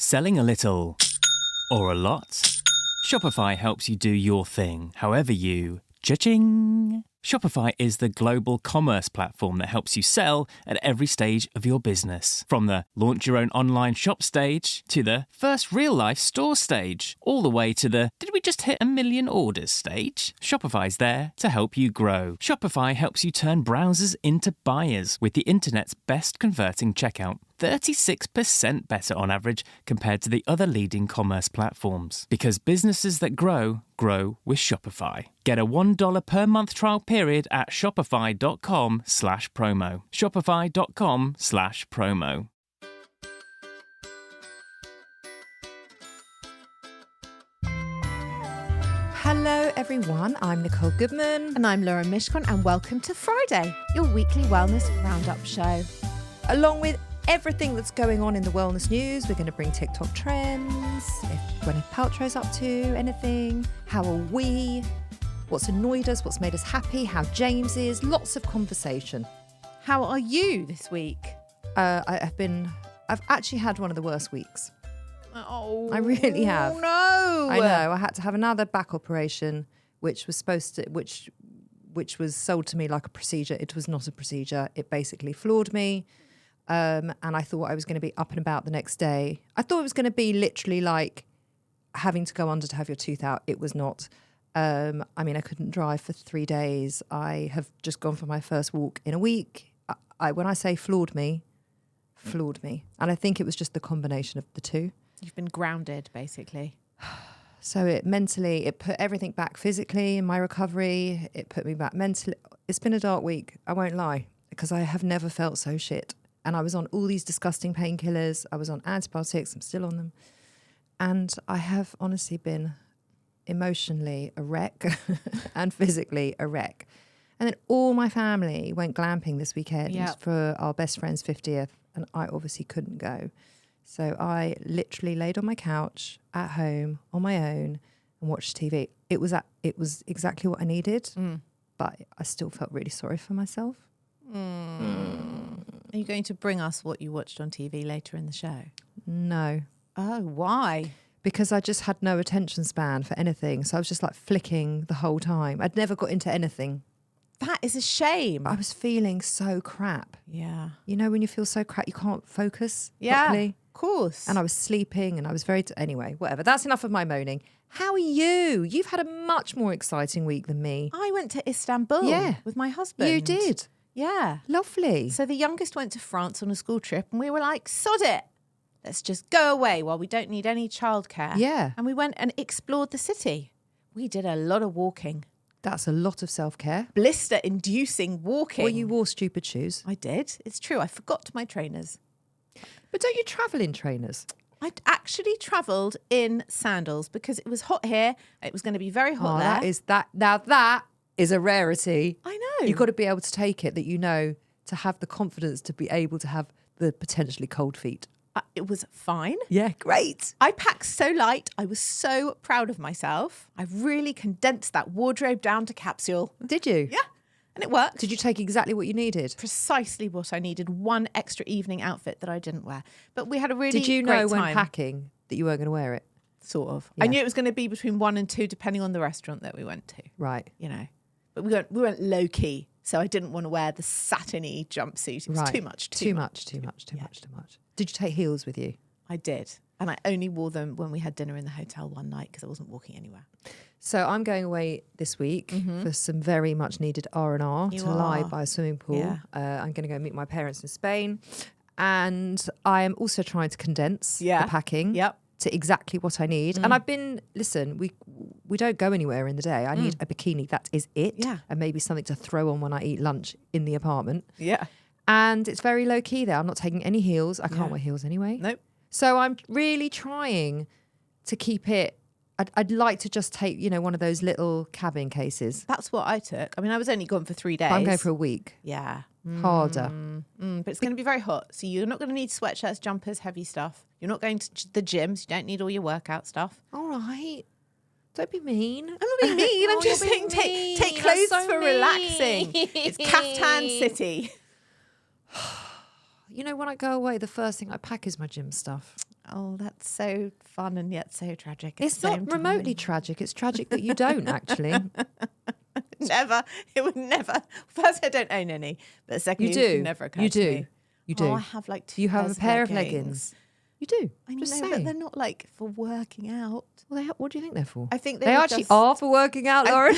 Selling a little or a lot? Shopify helps you do your thing, however you cha-ching. Shopify is the global commerce platform that helps you sell at every stage of your business. From the launch your own online shop stage to the first real life store stage, all the way to the did we just hit 1 million orders stage? Shopify's there to help you grow. Shopify helps you turn browsers into buyers with the internet's best converting checkout. 36% better on average compared to the other leading commerce platforms. Because businesses that grow, grow with Shopify. Get a $1 per month trial period at shopify.com/promo. Shopify.com/promo. Hello everyone, I'm Nicole Goodman. And I'm Laura Mishkon, and welcome to Friday, your weekly wellness roundup show. Along with everything that's going on in the wellness news, we're going to bring TikTok trends, if Gwyneth Paltrow's up to anything, how are we, what's annoyed us, what's made us happy, how James is, lots of conversation. How are you this week? I've actually had one of the worst weeks. Oh, I really have. No, I know. I had to have another back operation, which was which was sold to me like a procedure. It was not a procedure. It basically floored me. And I thought I was going to be up and about the next day. I thought it was going to be literally like having to go under to have your tooth out. It was not. I couldn't drive for 3 days. I have just gone for my first walk in a week. When I say floored me. And I think it was just the combination of the two. You've been grounded, basically. So it put everything back physically in my recovery. It put me back mentally. It's been a dark week, I won't lie, because I have never felt so shit. And I was on all these disgusting painkillers. I was on antibiotics. I'm still on them. And I have honestly been emotionally a wreck and physically a wreck. And then all my family went glamping this weekend for our best friend's 50th. And I obviously couldn't go. So I literally laid on my couch at home on my own and watched TV. It was exactly what I needed, but I still felt really sorry for myself. Are you going to bring us what you watched on TV later in the show? No. Oh, why? Because I just had no attention span for anything. So I was just like flicking the whole time. I'd never got into anything. That is a shame. I was feeling so crap. Yeah. You know, when you feel so crap, you can't focus properly. Of course. And I was sleeping and I was anyway, whatever. That's enough of my moaning. How are you? You've had a much more exciting week than me. I went to Istanbul with my husband. You did? Yeah. Lovely. So the youngest went to France on a school trip and we were like, sod it. Let's just go away while we don't need any childcare. Yeah. And we went and explored the city. We did a lot of walking. That's a lot of self-care. Blister-inducing walking. Well, you wore stupid shoes. I did. It's true. I forgot my trainers. But don't you travel in trainers? I actually travelled in sandals because it was hot here. It was going to be very hot there. That is a rarity. I know. You've got to be able to take it, to have the confidence to be able to have the potentially cold feet. It was fine. Yeah, great. I packed so light. I was so proud of myself. I really condensed that wardrobe down to capsule. Did you? Yeah. And it worked. Did you take exactly what you needed? Precisely what I needed. One extra evening outfit that I didn't wear. But we had a really Did you know great time. when packing that you weren't going to wear it? Sort of. Yeah. I knew it was going to be between 1 and 2 depending on the restaurant that we went to. Right. You know. But we went low key. So I didn't want to wear the satiny jumpsuit. It was too much. Too much. Did you take heels with you? I did. And I only wore them when we had dinner in the hotel one night because I wasn't walking anywhere. So I'm going away this week for some very much needed R&R to lie by a swimming pool. Yeah. I'm going to go meet my parents in Spain. And I am also trying to condense the packing to exactly what I need. And I've been, we don't go anywhere in the day. I need a bikini. That is it. Yeah. And maybe something to throw on when I eat lunch in the apartment. Yeah. And it's very low key there. I'm not taking any heels. I can't wear heels anyway. Nope. So I'm really trying to keep it. I'd like to just take, one of those little cabin cases. That's what I took. I mean, I was only gone for 3 days. But I'm going for a week. Yeah. Harder. But it's going to be very hot. So you're not going to need sweatshirts, jumpers, heavy stuff. You're not going to the gyms. You don't need all your workout stuff. All right. Don't be mean. I'm not being mean. I'm just saying take clothes for relaxing. It's Caftan City. When I go away, the first thing I pack is my gym stuff. oh, that's so fun and yet so tragic. It's not remotely tragic. It's tragic that you don't actually. Never. It would never. First, I don't own any. But secondly, You do. it would never occur You to do. me. You do. Oh, I have like 2 You have pairs a pair of leggings. You do. I Just know, but saying. they're not like for working out. Well, what do you think they're for? I think they were actually just, are for working out, Lauren.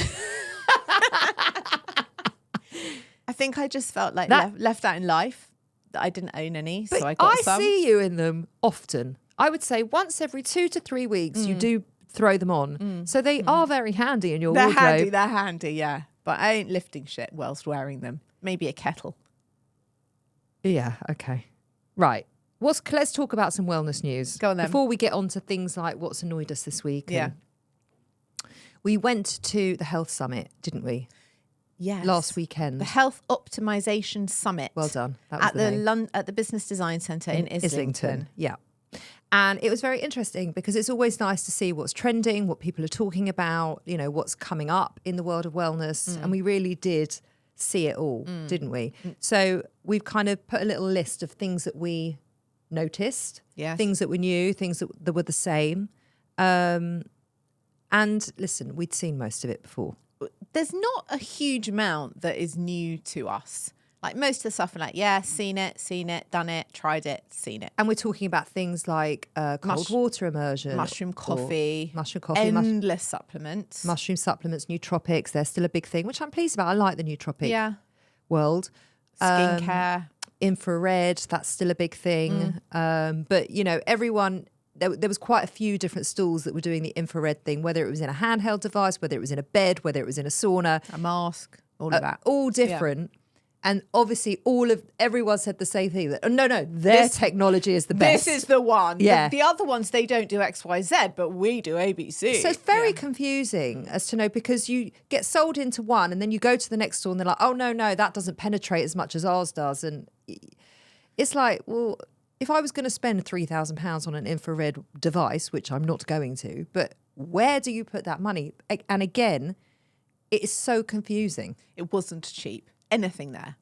I think I just felt like That- left out in life that I didn't own any, But so I got some. see you in them often. I would say once every 2 to 3 weeks you do throw them on. So they are very handy in your wardrobe. They're handy, yeah. But I ain't lifting shit whilst wearing them. Maybe a kettle. Yeah, okay. Right. Let's talk about some wellness news. Go on then. Before we get on to things like what's annoyed us this week. Yeah. We went to the health summit, didn't we? Yes. Last weekend. The Health Optimisation Summit. Well done. That was At the name. at the Business Design Centre in Islington. Yeah. And it was very interesting because it's always nice to see what's trending, what people are talking about, what's coming up in the world of wellness. And we really did see it all, didn't we? So we've kind of put a little list of things that we noticed, Yes. things that we knew, things that were the same. And listen, we'd seen most of it before. There's not a huge amount that is new to us. Like most of the stuff, we're like, yeah, seen it, done it, tried it, seen it. And we're talking about things like cold water immersion, Mushroom coffee, endless supplements. Mushroom supplements, nootropics, they're still a big thing, which I'm pleased about. I like the nootropic world. Skincare. Infrared, that's still a big thing. But, everyone, there was quite a few different stalls that were doing the infrared thing, whether it was in a handheld device, whether it was in a bed, whether it was in a sauna. A mask, all of that. All different. Yeah. And obviously everyone said the same thing, that, no, their technology is the best. This is the one. Yeah. The other ones, they don't do X, Y, Z, but we do ABC. So it's very confusing as to know, because you get sold into one and then you go to the next store and they're like, oh, no, that doesn't penetrate as much as ours does. And it's like, well, if I was going to spend £3,000 on an infrared device, which I'm not going to, but where do you put that money? And again, it is so confusing. It wasn't cheap. Anything there.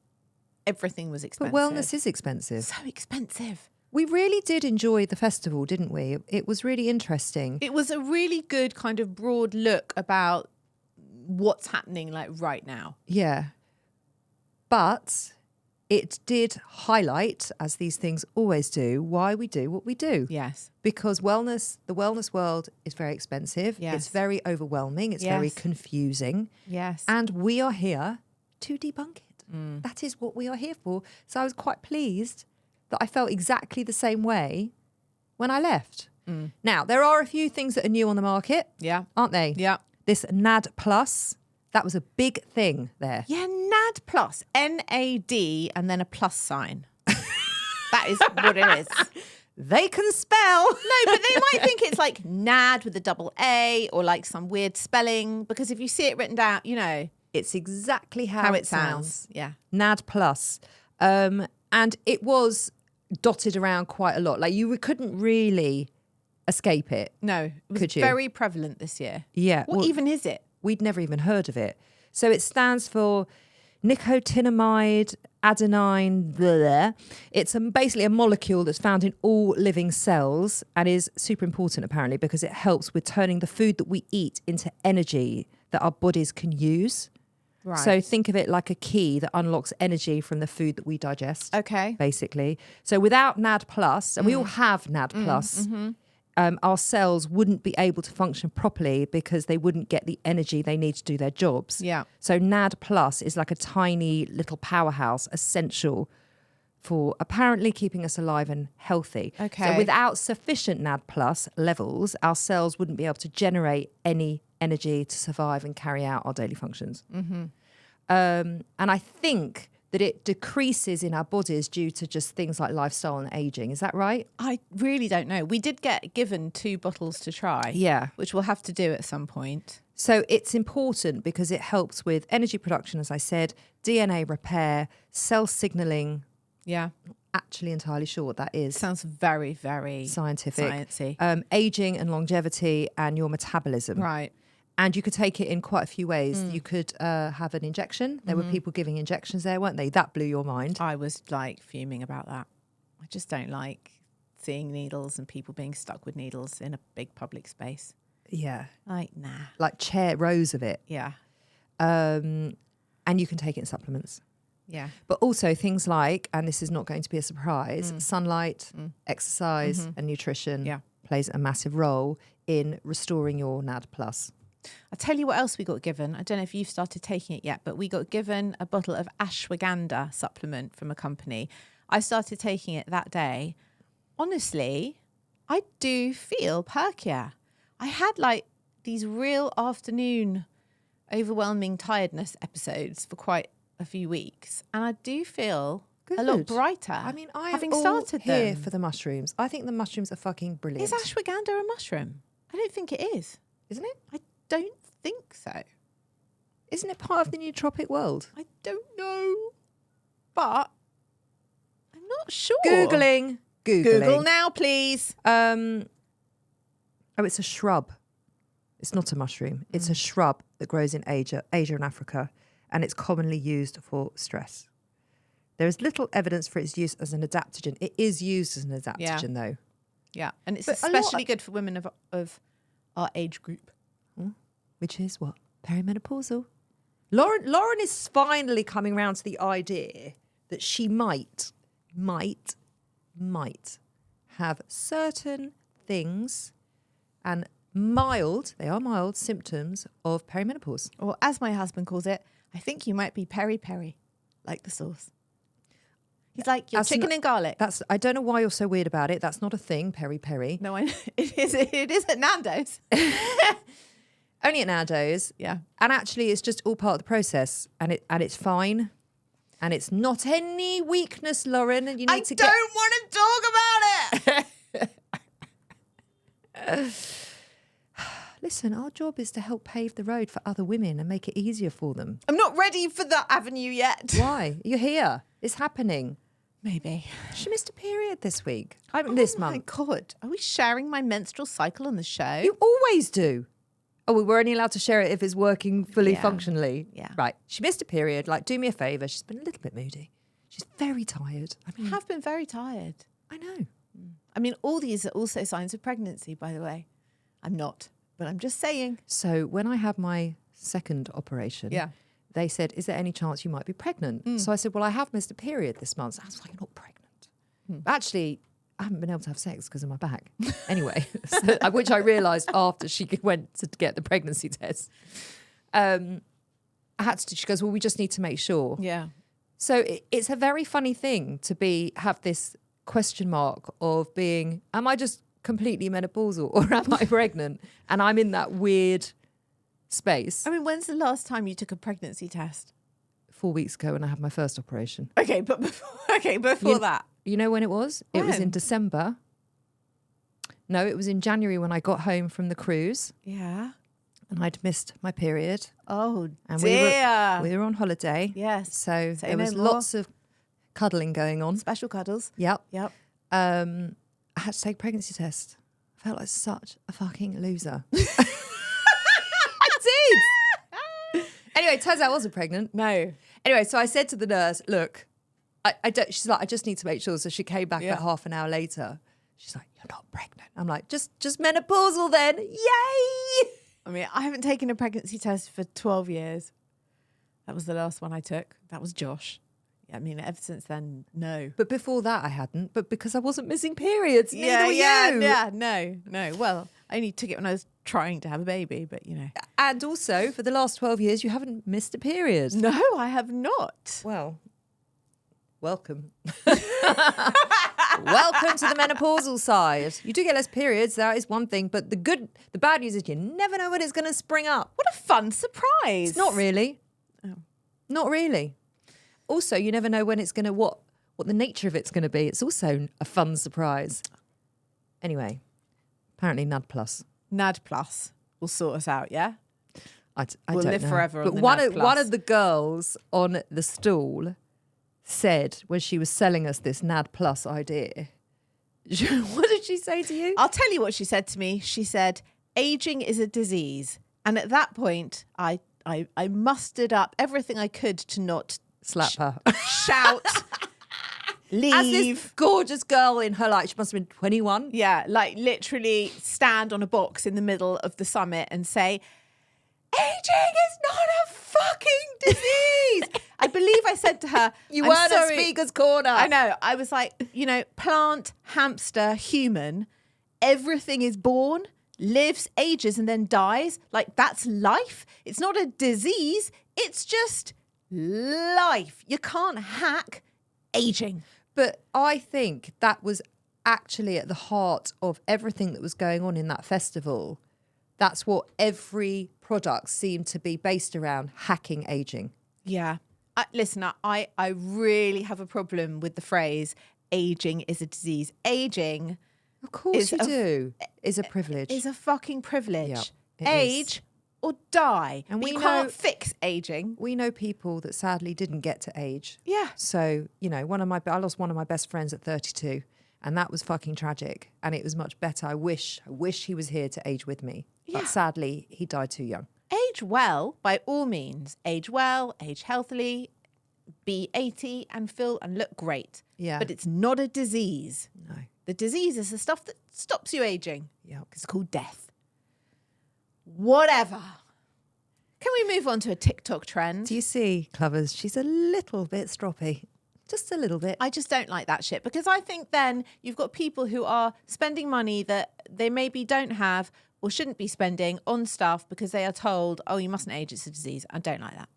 Everything was expensive. But wellness is expensive. So expensive. We really did enjoy the festival, didn't we? It was really interesting. It was a really good kind of broad look about what's happening like right now. Yeah. But it did highlight, as these things always do, why we do what we do. Yes. Because the wellness world is very expensive. Yes. It's very overwhelming. It's very confusing. Yes. And we are here to debunk it. That is what we are here for. So I was quite pleased that I felt exactly the same way when I left. Now, there are a few things that are new on the market. Yeah. Aren't they? Yeah. This NAD Plus, that was a big thing there. Yeah, NAD Plus. NAD and then a plus sign. That is what it is. They can spell. No, but they might think it's like NAD with a double A or like some weird spelling, because if you see it written down, It's exactly how it sounds. Yeah. NAD Plus. And it was dotted around quite a lot. Like you couldn't really escape it. No, it was Could you? very prevalent this year. Yeah. What even is it? We'd never even heard of it. So it stands for nicotinamide adenine. Blah, blah. It's basically a molecule that's found in all living cells and is super important apparently because it helps with turning the food that we eat into energy that our bodies can use. Right. So think of it like a key that unlocks energy from the food that we digest. Okay. Basically. So without NAD Plus, and we all have NAD Plus, our cells wouldn't be able to function properly because they wouldn't get the energy they need to do their jobs. Yeah. So NAD Plus is like a tiny little powerhouse, essential for apparently keeping us alive and healthy. Okay. So without sufficient NAD Plus levels, our cells wouldn't be able to generate any energy to survive and carry out our daily functions. And I think that it decreases in our bodies due to just things like lifestyle and aging. Is that right? I really don't know. We did get given 2 bottles to try. Yeah. Which we'll have to do at some point. So it's important because it helps with energy production, as I said, DNA repair, cell signaling. Yeah. Actually entirely sure what that is. Sounds very, very scientific. sciencey. Aging and longevity and your metabolism. Right. And you could take it in quite a few ways. You could have an injection. There were people giving injections there, weren't they? That blew your mind. I was like fuming about that. I just don't like seeing needles and people being stuck with needles in a big public space. Yeah. Like, nah. Like rows of it. Yeah. And you can take it in supplements. Yeah. But also things like, and this is not going to be a surprise, sunlight, exercise and nutrition plays a massive role in restoring your NAD+. I'll tell you what else we got given. I don't know if you've started taking it yet, but we got given a bottle of ashwagandha supplement from a company. I started taking it that day. Honestly, I do feel perkier. I had like these real afternoon overwhelming tiredness episodes for quite a few weeks, and I do feel a lot brighter. I mean, I having am started all here them. For the mushrooms. I think the mushrooms are fucking brilliant. Is ashwagandha a mushroom? I don't think it is. Isn't it? I don't think so. Isn't it part of the nootropic world? I don't know, but I'm not sure. Googling. Google now, please. Oh, it's a shrub. It's not a mushroom. It's a shrub that grows in Asia and Africa, and it's commonly used for stress. There is little evidence for its use as an adaptogen. It is used as an adaptogen, though. Yeah, and it's But especially good for women of our age group. Which is what? Perimenopausal. Lauren is finally coming around to the idea that she might have certain things and they are mild symptoms of perimenopause. Or as my husband calls it, I think you might be peri-peri, like the sauce. He's like, you're chicken and garlic. I don't know why you're so weird about it. That's not a thing, peri-peri. No, it is at Nando's. Only at Nando's. Yeah. And actually, it's just all part of the process, and it's fine. And it's not any weakness, Lauren. And you need to don't want to talk about it. Listen, our job is to help pave the road for other women and make it easier for them. I'm not ready for that avenue yet. Why? You're here. It's happening. Maybe. She missed a period this week. This month. Oh my God. Are we sharing my menstrual cycle on the show? You always do. Oh, we're only allowed to share it if it's working fully functionally. Yeah. Right. She missed a period. Like, do me a favour. She's been a little bit moody. She's very tired. I have been very tired. I know. I mean, all these are also signs of pregnancy, by the way. I'm not, but I'm just saying. So when I had my second operation, they said, is there any chance you might be pregnant? So I said, well, I have missed a period this month. I was like, you're not pregnant. Actually, I haven't been able to have sex because of my back. Anyway, which I realised after she went to get the pregnancy test. I had to. She goes, well, we just need to make sure. Yeah. So it's a very funny thing to have this question mark of being, am I just completely menopausal or am I pregnant? And I'm in that weird space. I mean, when's the last time you took a pregnancy test? 4 weeks ago when I had my first operation. Okay, but before that. You know when it was? When? It was in December. No, it was in January when I got home from the cruise. Yeah. And I'd missed my period. Oh, and dear. We were on holiday. Yes. So there was lots of cuddling going on. Special cuddles. Yep. I had to take a pregnancy test. I felt like such a fucking loser. I did. Anyway, it turns out I wasn't pregnant. No. Anyway, so I said to the nurse, look, I don't, she's like, I just need to make sure. So she came back about half an hour later. She's like, you're not pregnant. I'm like, just menopausal then. Yay. I mean, I haven't taken a pregnancy test for 12 years. That was the last one I took. That was Josh. I mean, ever since then, no. But before that, I hadn't. But because I wasn't missing periods, neither were you. Yeah, no. Well, I only took it when I was trying to have a baby, but you know. And also, for the last 12 years, you haven't missed a period. No, I have not. Well, welcome. Welcome to the menopausal side. You do get less periods, that is one thing. But the bad news is you never know when it's going to spring up. What a fun surprise. It's not really. Oh. Not really. Also, you never know when it's going to, what the nature of it's going to be. It's also a fun surprise. Anyway, apparently NAD+. NAD+ will sort us out, yeah? I we'll don't live know. forever but on the one NAD+. One of the girls on the stall said when she was selling us this NAD+ idea, what did she say to you? I'll tell you what she said to me. She said, aging is a disease. And at that point, I mustered up everything I could to not slap her, shout, leave. As this gorgeous girl in her, like, she must have been 21. Yeah, like literally stand on a box in the middle of the summit and say, aging is not a fucking disease. I believe I said to her, You I'm weren't sorry. at Speaker's Corner. I know. I was like, plant, hamster, human, everything is born, lives, ages, and then dies. Like, that's life. It's not a disease. It's just life. You can't hack aging. But I think that was actually at the heart of everything that was going on in that festival. That's what every product seemed to be based around, hacking aging. Yeah. Listen, I really have a problem with the phrase aging is a disease. Aging, of course you do, is a privilege. Is a fucking privilege. Yep, Age or die. And we can't know, fix aging. We know people that sadly didn't get to age. Yeah. So, I lost one of my best friends at 32, and that was fucking tragic. And it was much better. I wish he was here to age with me. Yeah. But sadly, he died too young. Age well, by all means. Age well, age healthily, be 80 and feel and look great. Yeah. But it's not a disease. No. The disease is the stuff that stops you aging. Yeah. It's called death. Whatever. Can we move on to a TikTok trend? Do you see, Clovers? She's a little bit stroppy. Just a little bit. I just don't like that shit, because I think then you've got people who are spending money that they maybe don't have or shouldn't be spending on stuff because they are told, oh, you mustn't age, it's a disease. I don't like that.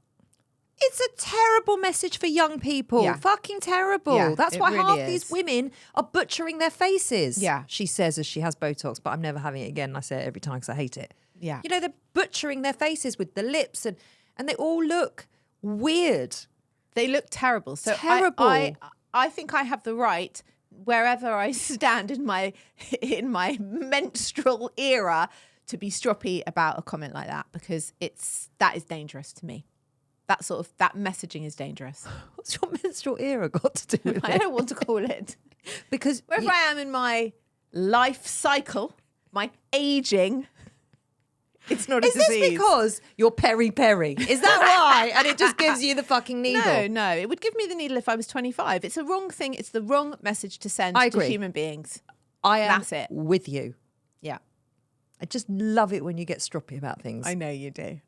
It's a terrible message for young people. Yeah. Fucking terrible. Yeah, That's why really half these women are butchering their faces. Yeah. She says as she has Botox, but I'm never having it again. I say it every time because I hate it. Yeah. They're butchering their faces with the lips and they all look weird. They look terrible. So Terrible. I think I have the right, wherever I stand in my menstrual era, to be stroppy about a comment like that, because that is dangerous to me. That messaging is dangerous. What's your menstrual era got to do with it? I don't want to call it. Because wherever I am in my life cycle, my aging, it's not a disease. Is this because you're peri-peri? Is that why? And it just gives you the fucking needle? No. It would give me the needle if I was 25. It's a wrong thing. It's the wrong message to send I to agree. human beings. I am That's it. with you. Yeah. I just love it when you get stroppy about things. I know you do.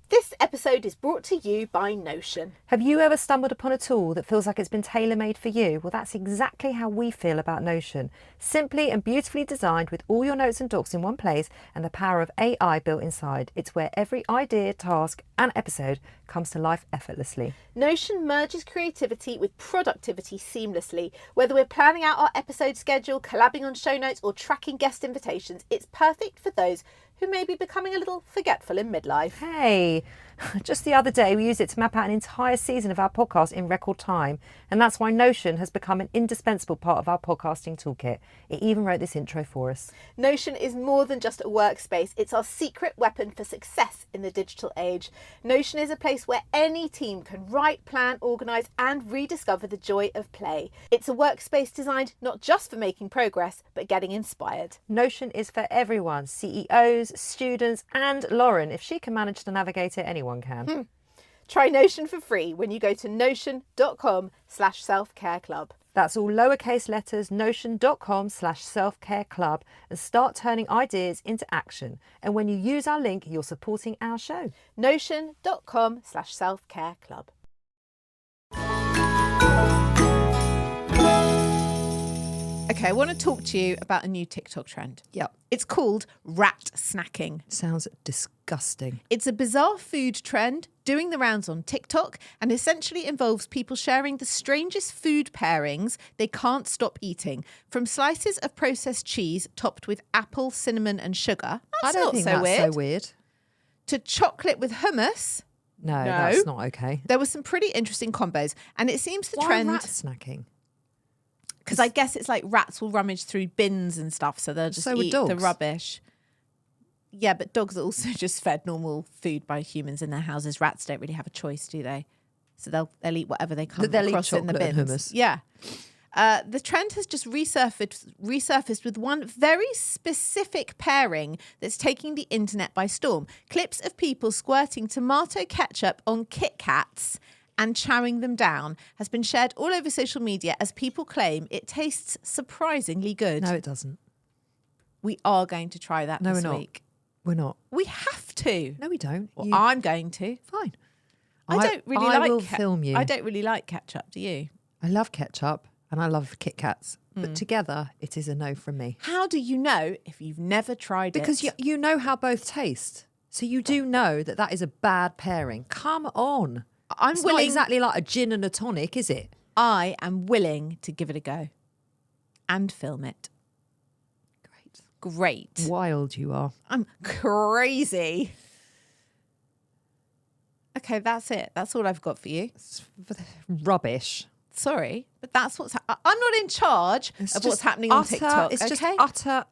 This episode is brought to you by Notion. Have you ever stumbled upon a tool that feels like it's been tailor-made for you? Well, that's exactly how we feel about Notion. Simply and beautifully designed with all your notes and docs in one place and the power of AI built inside. It's where every idea, task and episode comes to life effortlessly. Notion merges creativity with productivity seamlessly. Whether we're planning out our episode schedule, collabing on show notes or tracking guest invitations, it's perfect for those who may be becoming a little forgetful in midlife. Hey, just the other day we used it to map out an entire season of our podcast in record time, and that's why Notion has become an indispensable part of our podcasting toolkit. It even wrote this intro for us. Notion is more than just a workspace. It's our secret weapon for success in the digital age. Notion is a place where any team can write, plan, organise and rediscover the joy of play. It's a workspace designed not just for making progress, but getting inspired. Notion is for everyone, CEOs, students and Lauren. If she can manage to navigate it, anyone can. Try Notion for free when you go to notion.com/selfcareclub. That's all lowercase letters, notion.com/selfcareclub, and start turning ideas into action. And when you use our link, you're supporting our show. Notion.com/selfcareclub. Okay, I want to talk to you about a new TikTok trend. Yep. It's called rat snacking. Sounds disgusting. It's a bizarre food trend doing the rounds on TikTok and essentially involves people sharing the strangest food pairings they can't stop eating. From slices of processed cheese topped with apple, cinnamon and sugar. That's I don't not think so that's weird. so weird. To chocolate with hummus. No, that's not okay. There were some pretty interesting combos. And it seems the Why trend... rat snacking? Because I guess it's like rats will rummage through bins and stuff, so they'll just eat the rubbish. Yeah, but dogs are also just fed normal food by humans in their houses. Rats don't really have a choice, do they? So they'll eat whatever they come across in the bins. And hummus. Yeah. The trend has just resurfaced with one very specific pairing that's taking the internet by storm. Clips of people squirting tomato ketchup on Kit Kats and chowing them down has been shared all over social media as people claim it tastes surprisingly good. No, it doesn't. We are going to try that this week. We're not. We have to. No, we don't. Well, I'm going to. Fine. I will film you. I don't really like ketchup. Do you? I love ketchup and I love Kit Kats. But together, it is a no from me. How do you know if you've never tried it? Because you know how both taste. So you do know that is a bad pairing. Come on. It's not exactly like a gin and a tonic, is it? I am willing to give it a go and film it. Great. Wild you are. I'm crazy. Okay, that's it. That's all I've got for you. It's rubbish. Sorry, but that's what's... I'm not in charge of what's happening on TikTok. It's just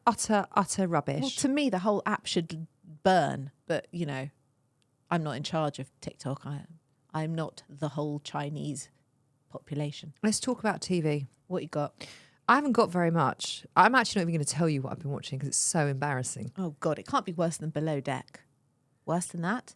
utter rubbish. Well, to me, the whole app should burn. But, I'm not in charge of TikTok. I'm not the whole Chinese population. Let's talk about TV. What you got? I haven't got very much. I'm actually not even going to tell you what I've been watching because it's so embarrassing. Oh, God, it can't be worse than Below Deck. Worse than that?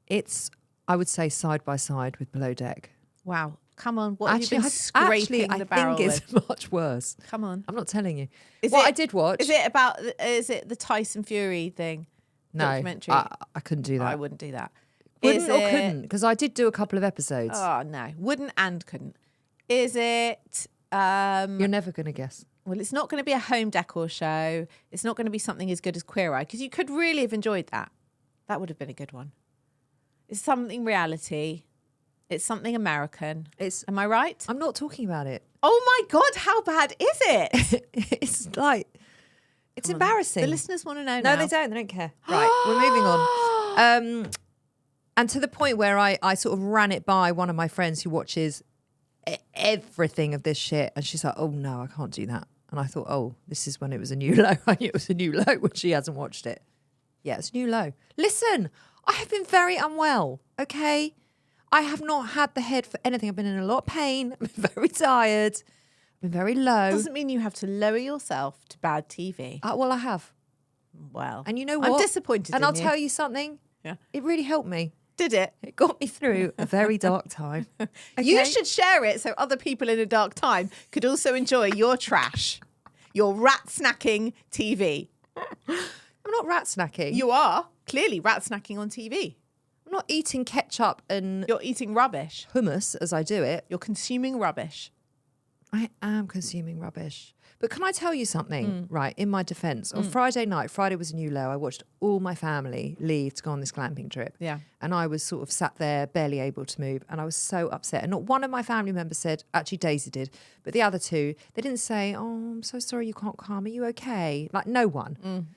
It's, I would say, side by side with Below Deck. Wow. Come on. What have you been scraping the barrel with? I think it's much worse. Come on. I'm not telling you. I did watch... Is it the Tyson Fury thing? No, documentary? I couldn't do that. I wouldn't do that. Wouldn't or couldn't? Because I did do a couple of episodes. Oh, no. Wouldn't and couldn't. Is it... You're never going to guess. Well, it's not going to be a home decor show. It's not going to be something as good as Queer Eye, because you could really have enjoyed that. That would have been a good one. It's something reality. It's something American. Am I right? I'm not talking about it. Oh my God, how bad is it? It's embarrassing. The listeners want to know No, now. they don't care. Right, we're moving on. And to the point where I sort of ran it by one of my friends who watches everything of this shit, and she's like, oh no, I can't do that. And I thought, oh, this is when it was a new low. I knew it was a new low when she hasn't watched it. Yeah, it's a new low. Listen, I have been very unwell, okay? I have not had the head for anything. I've been in a lot of pain. I've been very tired. I've been very low. Doesn't mean you have to lower yourself to bad TV. Well, I have. Well. And you know what? I'm disappointed And in I'll you. tell you something. Yeah. It really helped me. Did it? It got me through a very dark time. Okay? You should share it so other people in a dark time could also enjoy your trash, your rat snacking TV. I'm not rat snacking. You are clearly rat snacking on TV. I'm not eating ketchup and... You're eating rubbish. Hummus as I do it. You're consuming rubbish. I am consuming rubbish. But can I tell you something, right, in my defence? On Friday night, Friday was a new low, I watched all my family leave to go on this glamping trip. Yeah. And I was sort of sat there, barely able to move, and I was so upset. And not one of my family members said, actually Daisy did, but the other two, they didn't say, oh, I'm so sorry you can't come, are you okay? Like, no one.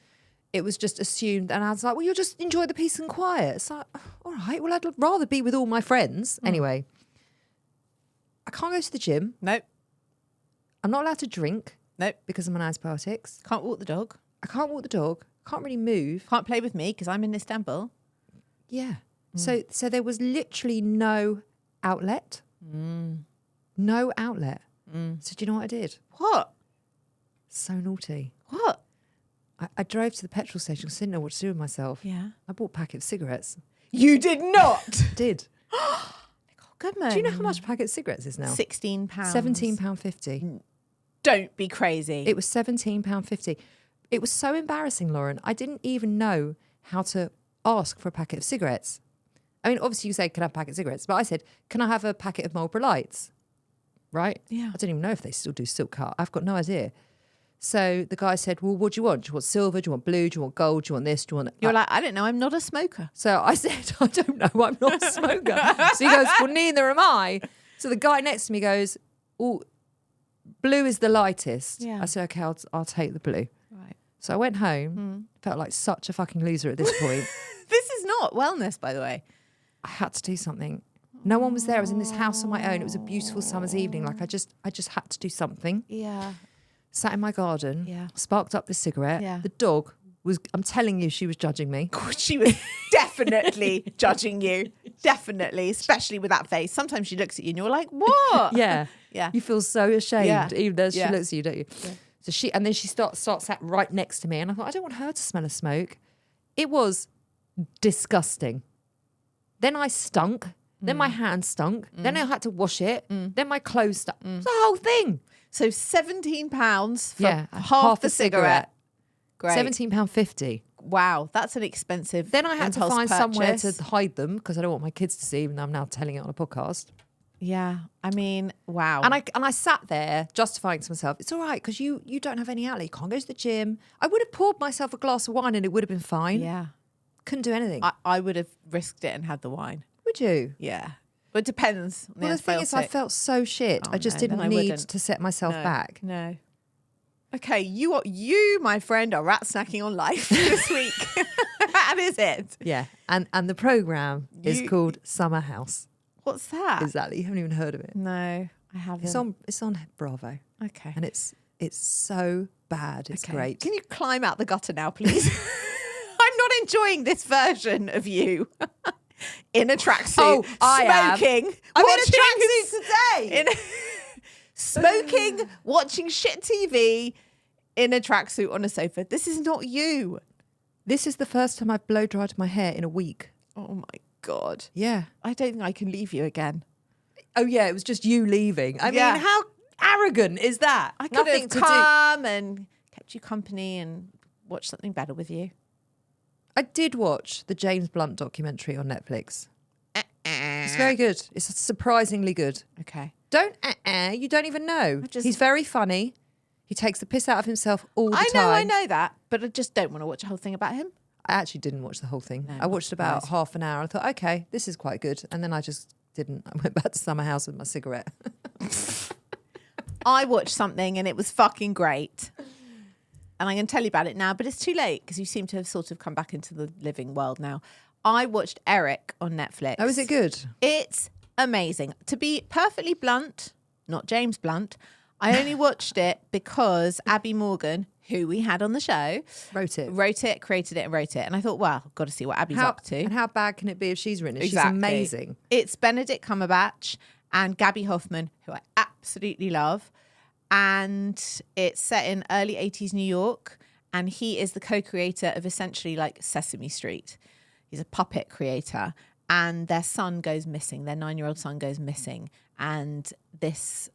It was just assumed, and I was like, well, you'll just enjoy the peace and quiet. It's like, all right, well, I'd rather be with all my friends. Anyway, I can't go to the gym. Nope. I'm not allowed to drink. Nope. Because I'm on antibiotics. Can't walk the dog. I can't walk the dog. Can't really move. Can't play with me because I'm in Istanbul. Yeah. So there was literally no outlet. No outlet. So do you know what I did? What? So naughty. What? I drove to the petrol station because I didn't know what to do with myself. Yeah. I bought a packet of cigarettes. You did not. Did. Nicole Goodman. Do you know how much a packet of cigarettes is now? £16. £17.50. Don't be crazy. It was £17.50. It was so embarrassing, Lauren. I didn't even know how to ask for a packet of cigarettes. I mean, obviously you say, can I have a packet of cigarettes? But I said, can I have a packet of Marlboro Lights? Right? Yeah. I don't even know if they still do silk cut. I've got no idea. So the guy said, well, what do you want? Do you want silver? Do you want blue? Do you want gold? Do you want this? Do you want that? You're like, I don't know. I'm not a smoker. So I said, I don't know. I'm not a smoker. So he goes, well, neither am I. So the guy next to me goes, oh, blue is the lightest. Yeah. I said, okay, I'll take the blue. Right. So I went home, felt like such a fucking loser at this point. This is not wellness, by the way. I had to do something. No one was there. I was in this house on my own. It was a beautiful summer's evening. Like I just had to do something. Yeah. Sat in my garden, Yeah. sparked up this cigarette. Yeah. The dog I'm telling you, she was judging me. She was definitely judging you. Definitely, especially with that face. Sometimes she looks at you and you're like, what? Yeah. Yeah. You feel so ashamed, even though she Yeah. looks at you, don't you? Yeah. So then she starts sat right next to me, and I thought, I don't want her to smell of smoke. It was disgusting. Then I stunk. Then my hands stunk. Then I had to wash it. Then my clothes stunk. It was the whole thing. So £17 for half the cigarette. Great. £17.50. Wow, that's an expensive. Then I had to impulse find somewhere purchase. to hide them because I don't want my kids to see, even though I'm now telling it on a podcast. Yeah, I mean, wow. And I sat there justifying to myself, it's all right because you don't have any outlet. You can't go to the gym. I would have poured myself a glass of wine and it would have been fine. Yeah. Couldn't do anything. I would have risked it and had the wine. Would you? Yeah. But it depends. Well, the thing is, I felt so shit. I just didn't need to set myself back. No. Okay, you, my friend, are rat snacking on life this week. That is it. Yeah. And the programme is called Summer House. What's that? Exactly. You haven't even heard of it. No, I haven't. It's on Bravo. Okay. And it's so bad. It's great. Can you climb out the gutter now, please? I'm not enjoying this version of you. In a tracksuit. Oh, I smoking. am. I'm in a tracksuit today. Smoking, watching shit TV in a tracksuit on a sofa. This is not you. This is the first time I've blow dried my hair in a week. Oh my God. Yeah. I don't think I can leave you again. Oh yeah, it was just you leaving. I mean, how arrogant is that? I could have come and kept you company and watched something better with you. I did watch the James Blunt documentary on Netflix. It's very good. It's surprisingly good. Okay. Don't you don't even know. He's very funny. He takes the piss out of himself all the time. I know that, but I just don't want to watch a whole thing about him. I actually didn't watch the whole thing. No, I watched about half an hour. I thought, okay, this is quite good. And then I just didn't. I went back to Summer House with my cigarette. I watched something and it was fucking great. And I'm going to tell you about it now, but it's too late because you seem to have sort of come back into the living world now. I watched Eric on Netflix. Oh, is it good? It's amazing. To be perfectly blunt, not James Blunt, I only watched it because Abby Morgan, who we had on the show, wrote it, created it and wrote it. And I thought, well, I've got to see what Abby's up to. And how bad can it be if she's written it? Exactly. She's amazing. It's Benedict Cumberbatch and Gabby Hoffman, who I absolutely love. And it's set in early 80s New York. And he is the co-creator of essentially like Sesame Street. He's a puppet creator. And their son goes missing. Their 9-year-old son goes missing. And this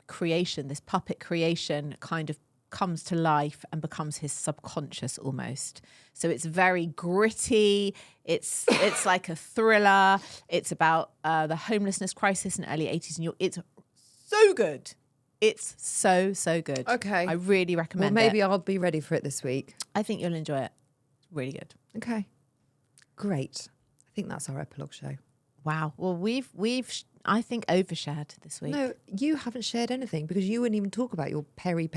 creation, this puppet creation kind of comes to life and becomes his subconscious almost. So it's very gritty. It's like a thriller. It's about the homelessness crisis in early 80s New York. It's so good. It's so good. Okay. I really recommend it. Well, maybe I'll be ready for it this week. I think you'll enjoy it. Really good. Okay. Great. I think that's our epilogue show. Wow. Well, we've I think overshared this week. No, you haven't shared anything because you wouldn't even talk about your peri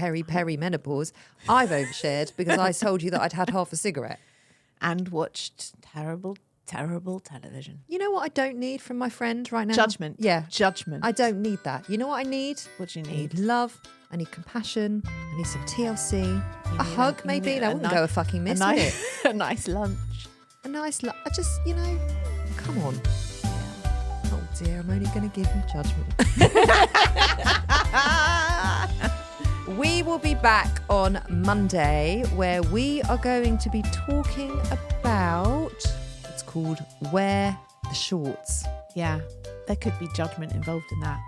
menopause. I've overshared because I told you that I'd had half a cigarette. And watched terrible television. You know what I don't need from my friend right now? Judgment. Yeah. Judgment. I don't need that. You know what I need? What do you I need? need love. I need compassion. I need some TLC. A hug, maybe. That wouldn't go a fucking miss, would it? A nice lunch. A nice lunch. I just, come on. Oh dear, I'm only going to give you judgment. We will be back on Monday where we are going to be talking about, it's called Wear the Shorts. Yeah, there could be judgment involved in that.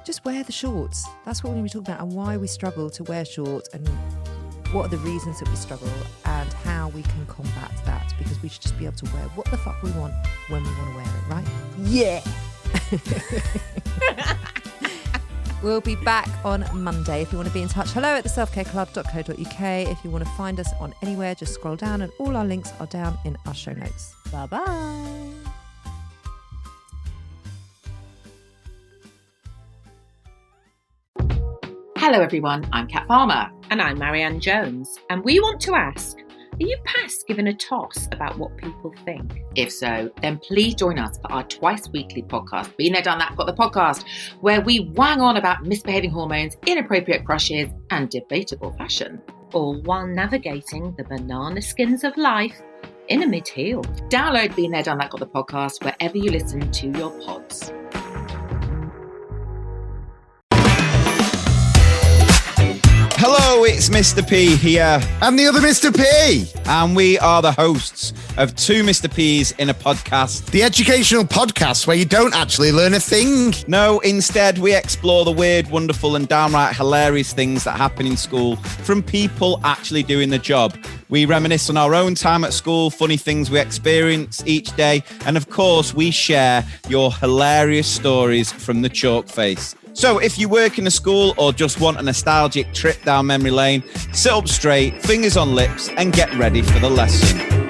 Just wear the shorts. That's what we're going to be talking about, and why we struggle to wear shorts, and what are the reasons that we struggle, and how we can combat that, because we should just be able to wear what the fuck we want when we want to wear it, right? Yeah. We'll be back on Monday. If you want to be in touch, hello@theselfcareclub.co.uk. If you want to find us on anywhere, just scroll down and all our links are down in our show notes. Bye-bye. Hello everyone, I'm Kat Farmer. And I'm Marianne Jones. And we want to ask, are you past giving a toss about what people think? If so, then please join us for our twice weekly podcast, Been There, Done That, Got the Podcast, where we wang on about misbehaving hormones, inappropriate crushes and debatable fashion. all while navigating the banana skins of life in a mid-heel. Download Been There Done That Got the podcast wherever you listen to your pods. Hello, it's Mr. P here. And the other Mr. P. And we are the hosts of Two Mr. P's in a Podcast. The educational podcast where you don't actually learn a thing. No, instead we explore the weird, wonderful and downright hilarious things that happen in school from people actually doing the job. We reminisce on our own time at school, funny things we experience each day. And of course, we share your hilarious stories from the chalk face. So if you work in a school or just want a nostalgic trip down memory lane, sit up straight, fingers on lips, and get ready for the lesson.